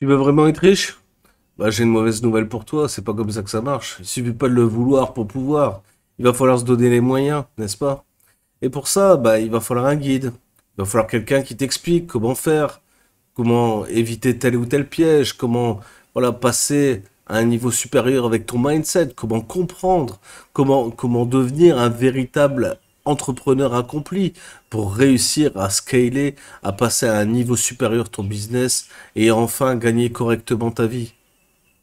Tu veux vraiment être riche? Bah, j'ai une mauvaise nouvelle pour toi, c'est pas comme ça que ça marche. Il suffit pas de le vouloir pour pouvoir. Il va falloir se donner les moyens, n'est-ce pas? Et pour ça, bah, il va falloir un guide. Il va falloir quelqu'un qui t'explique comment faire, comment éviter tel ou tel piège, comment, voilà, passer à un niveau supérieur avec ton mindset, comment comprendre, comment devenir un véritable entrepreneur accompli pour réussir à scaler, à passer à un niveau supérieur ton business et enfin gagner correctement ta vie.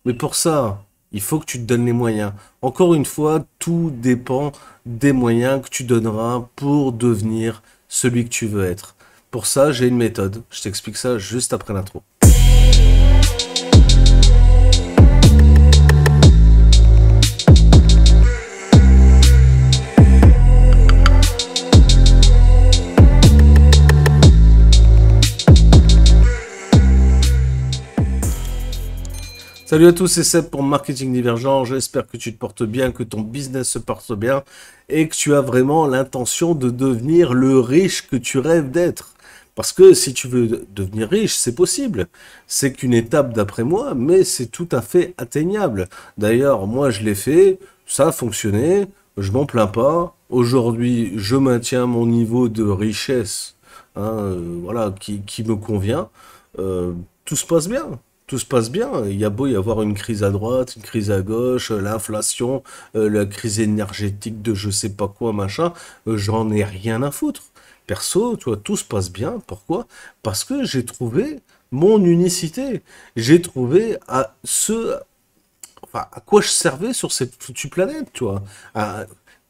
Mais pour ça, il faut que tu te donnes les moyens. Encore une fois, tout dépend des moyens que tu donneras pour devenir celui que tu veux être. Pour ça, j'ai une méthode. Je t'explique ça juste après l'intro. Salut à tous, c'est Seb pour Marketing Divergent. J'espère que tu te portes bien, que ton business se porte bien et que tu as vraiment l'intention de devenir le riche que tu rêves d'être. Parce que si tu veux devenir riche, c'est possible. C'est qu'une étape d'après moi, mais c'est tout à fait atteignable. D'ailleurs, moi je l'ai fait, ça a fonctionné, je m'en plains pas. Aujourd'hui, je maintiens mon niveau de richesse, voilà, qui me convient. Tout se passe bien. Tout se passe bien. Il y a beau y avoir une crise à droite, une crise à gauche, l'inflation, la crise énergétique de je sais pas quoi, machin, j'en ai rien à foutre. Perso, tu vois, tout se passe bien. Pourquoi? Parce que j'ai trouvé mon unicité. J'ai trouvé enfin, à quoi je servais sur cette foutue planète, tu vois.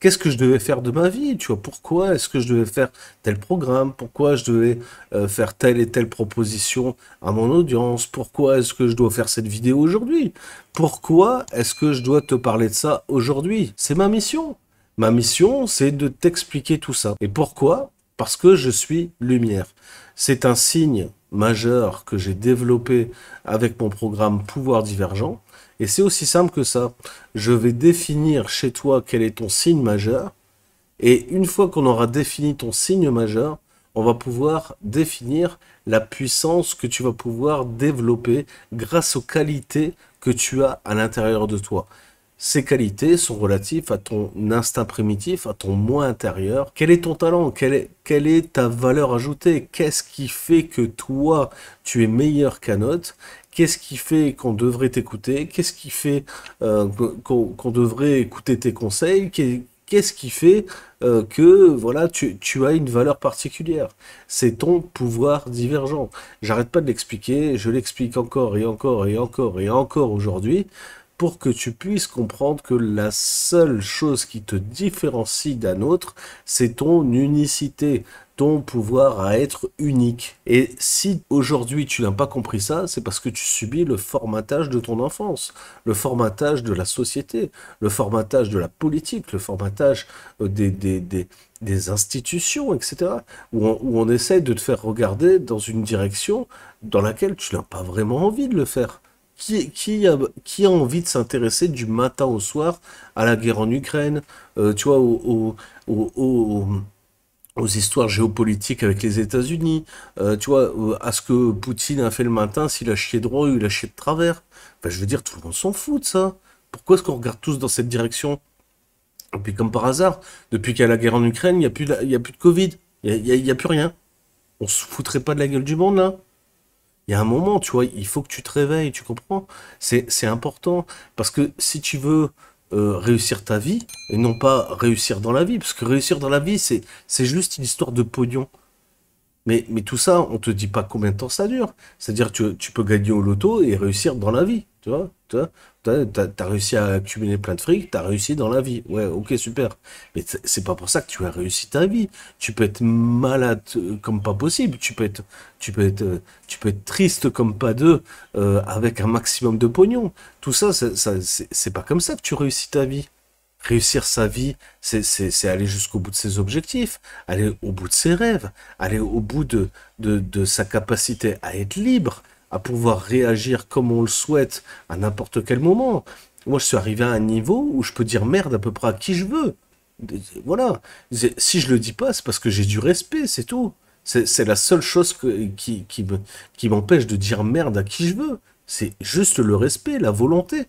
Qu'est-ce que je devais faire de ma vie, tu vois. Pourquoi est-ce que je devais faire tel programme? Pourquoi je devais faire telle et telle proposition à mon audience? Pourquoi est-ce que je dois faire cette vidéo aujourd'hui? Pourquoi est-ce que je dois te parler de ça aujourd'hui? C'est ma mission. Ma mission, c'est de t'expliquer tout ça. Et pourquoi? Parce que je suis lumière. C'est un signe majeur que j'ai développé avec mon programme Pouvoir Divergent. Et c'est aussi simple que ça. Je vais définir chez toi quel est ton signe majeur. Et une fois qu'on aura défini ton signe majeur, on va pouvoir définir la puissance que tu vas pouvoir développer grâce aux qualités que tu as à l'intérieur de toi. Ces qualités sont relatives à ton instinct primitif, à ton moi intérieur. Quel est ton talent? Quelle est ta valeur ajoutée? Qu'est-ce qui fait que toi, tu es meilleur qu'un autre? Qu'est-ce qui fait qu'on devrait t'écouter? Qu'est-ce qui fait qu'on devrait écouter tes conseils? Qu'est-ce qui fait que voilà, tu as une valeur particulière? C'est ton pouvoir divergent. J'arrête pas de l'expliquer, je l'explique encore et encore et encore et encore aujourd'hui pour que tu puisses comprendre que la seule chose qui te différencie d'un autre, c'est ton unicité, ton pouvoir à être unique. Et si aujourd'hui tu n'as pas compris ça, c'est parce que tu subis le formatage de ton enfance, le formatage de la société, le formatage de la politique, le formatage des institutions, etc. Où on essaie de te faire regarder dans une direction dans laquelle tu n'as pas vraiment envie de le faire. Qui a envie de s'intéresser du matin au soir à la guerre en Ukraine, tu vois, aux- aux- aux histoires géopolitiques avec les États-Unis, tu vois, à ce que Poutine a fait le matin, s'il a chié droit ou il a chié de travers. Enfin, je veux dire, tout le monde s'en fout de ça. Pourquoi est-ce qu'on regarde tous dans cette direction? Et puis, comme par hasard, depuis qu'il y a la guerre en Ukraine, il y a plus de Covid, il y a plus rien. On se foutrait pas de la gueule du monde, là? Il y a un moment, tu vois, il faut que tu te réveilles, tu comprends? C'est important. Parce que si tu veux réussir ta vie, et non pas réussir dans la vie, parce que réussir dans la vie, c'est juste une histoire de pognon. Mais tout ça, on te dit pas combien de temps ça dure. C'est-à-dire, tu peux gagner au loto et réussir dans la vie. Tu vois? T'as réussi à accumuler plein de fric, t'as réussi dans la vie. Ouais, ok, super. Mais c'est pas pour ça que tu as réussi ta vie. Tu peux être malade comme pas possible. Tu peux être triste comme pas deux, avec un maximum de pognon. Tout ça, c'est pas comme ça que tu réussis ta vie. Réussir sa vie, c'est aller jusqu'au bout de ses objectifs, aller au bout de ses rêves, aller au bout de sa capacité à être libre, à pouvoir réagir comme on le souhaite à n'importe quel moment. Moi, je suis arrivé à un niveau où je peux dire merde à peu près à qui je veux. Voilà. Si je le dis pas, c'est parce que j'ai du respect, c'est tout. C'est la seule chose qui m'empêche de dire merde à qui je veux. C'est juste le respect, la volonté.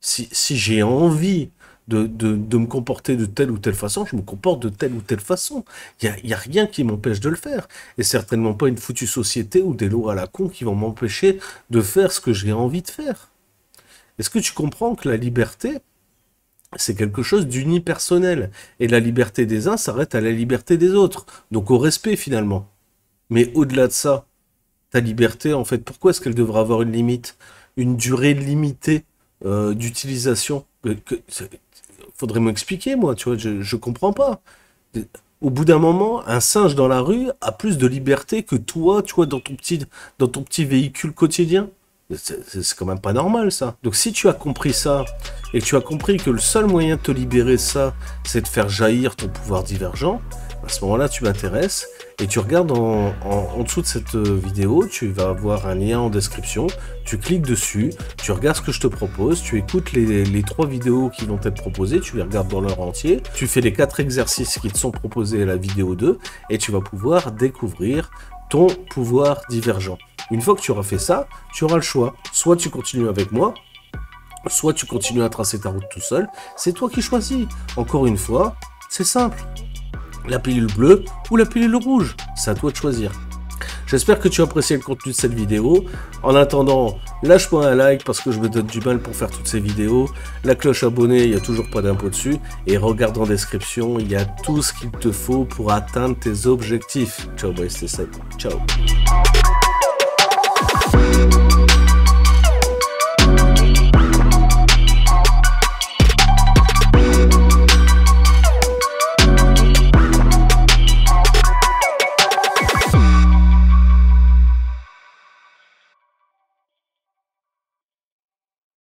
Si j'ai envie de me comporter de telle ou telle façon, je me comporte de telle ou telle façon. Y a rien qui m'empêche de le faire. Et certainement pas une foutue société ou des lois à la con qui vont m'empêcher de faire ce que j'ai envie de faire. Est-ce que tu comprends que la liberté, c'est quelque chose d'unipersonnel. Et la liberté des uns s'arrête à la liberté des autres. Donc au respect finalement. Mais au-delà de ça, ta liberté, en fait, pourquoi est-ce qu'elle devrait avoir une limite? Une durée limitée d'utilisation? Faudrait m'expliquer, moi, tu vois, je comprends pas. Au bout d'un moment, un singe dans la rue a plus de liberté que toi, tu vois, dans ton petit véhicule quotidien. C'est quand même pas normal, ça. Donc si tu as compris ça, et que tu as compris que le seul moyen de te libérer de ça, c'est de faire jaillir ton pouvoir divergent, à ce moment-là, tu m'intéresses, et tu regardes en dessous de cette vidéo, tu vas avoir un lien en description, tu cliques dessus, tu regardes ce que je te propose, tu écoutes les 3 vidéos qui vont être proposées, tu les regardes dans leur entier, tu fais les 4 exercices qui te sont proposés à la vidéo 2, et tu vas pouvoir découvrir ton pouvoir divergent. Une fois que tu auras fait ça, tu auras le choix. Soit tu continues avec moi, soit tu continues à tracer ta route tout seul. C'est toi qui choisis. Encore une fois, c'est simple. La pilule bleue ou la pilule rouge. C'est à toi de choisir. J'espère que tu as apprécié le contenu de cette vidéo. En attendant, lâche-moi un like parce que je me donne du mal pour faire toutes ces vidéos. La cloche abonnée, il n'y a toujours pas d'impôt dessus. Et regarde en description, il y a tout ce qu'il te faut pour atteindre tes objectifs. Ciao, bye, c'était ça. Ciao.